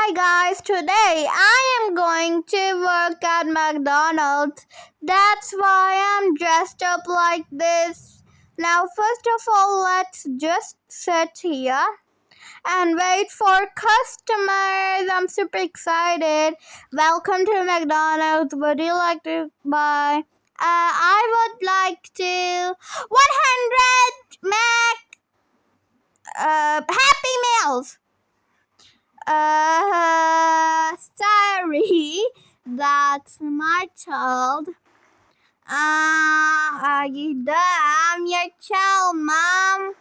Hi guys, today I am going to work at McDonald's. That's why I'm dressed up like this. Now, first of all, let's just sit here and wait for customers. I'm super excited. Welcome to McDonald's. Would you like to buy? I would like to 100 Happy Meals. Sorry, that's my child. Are you done? I'm your child, Mom.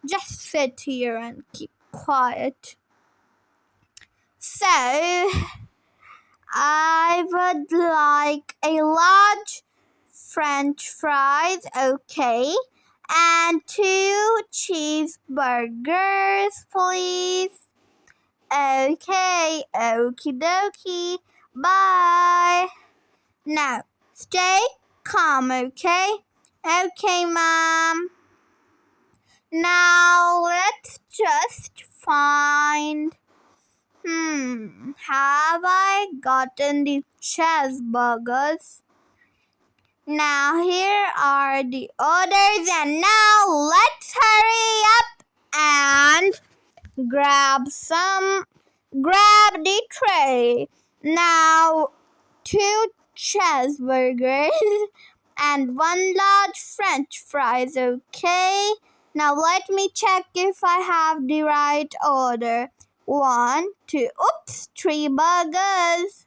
Just sit here and keep quiet. So, I would like a large French fries, okay, and 2 cheeseburgers, please. Okay, okie dokie, bye. Now, stay calm, okay? Okay, Mom. Now, let's just find... have I gotten the cheeseburgers? Now, here are the orders, and now let's hurry up and grab the tray. Now, 2 cheeseburgers and 1 large French fries, okay? Now, let me check if I have the right order. 1, 2, 3 burgers.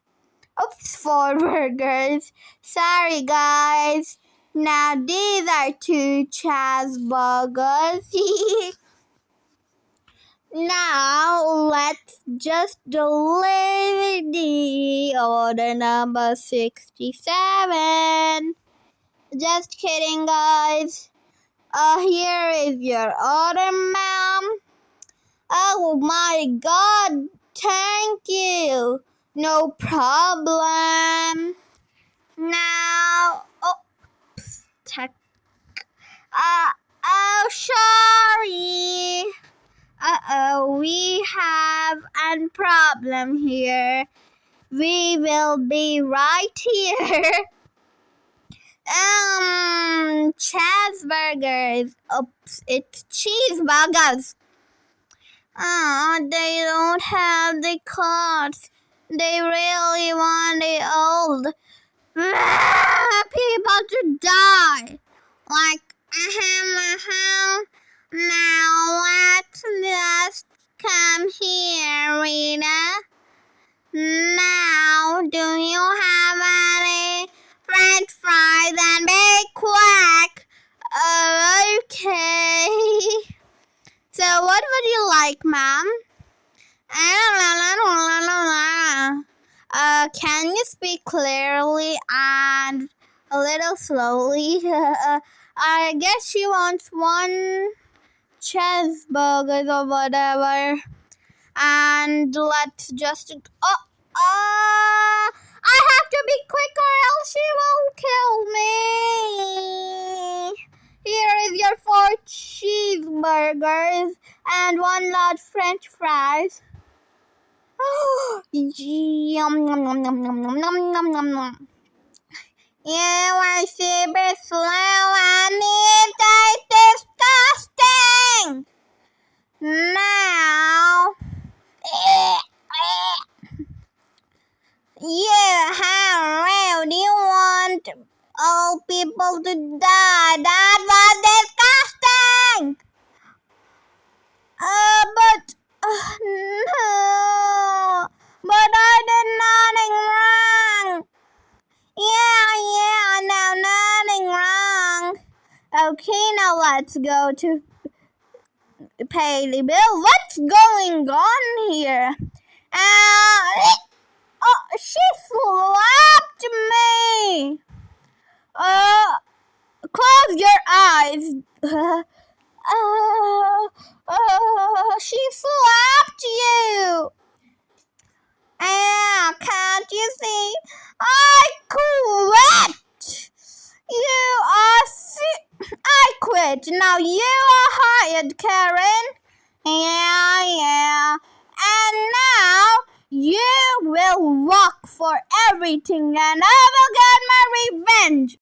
4 burgers. Sorry, guys. Now, these are 2 cheeseburgers. Now, let's just deliver the order number 67. Just kidding, guys. Here is your order, ma'am. Oh my God, thank you. No problem. Now, sorry. We have a problem here. We will be right here. Cheeseburgers. It's cheeseburgers. They don't have the cards. They really want the old people to die. Now let's just come here, Rita. Now, do you have any French fries and big quack? Okay. So, what would you like, Mom? Can you speak clearly and a little slowly? I guess she wants 1 cheeseburger or whatever. And let's just... I have to be quick or else she will kill me. Here is your 4 cheeseburgers and 1 large French fries. Yum, yum, yum, yum, yum, yum, yum, yum, yum, yum. You are super slow and it's disgusting. Now, how rude. You want all people to die. That was disgusting. No. But I did nothing wrong. No, nothing wrong. Okay, now let's go to pay the bill. What's going on here? She slapped me. Close your eyes. She slapped you. Can't you see? I quit. I quit. Now you are hired, Karen. Yeah. And now for everything and I will get my revenge.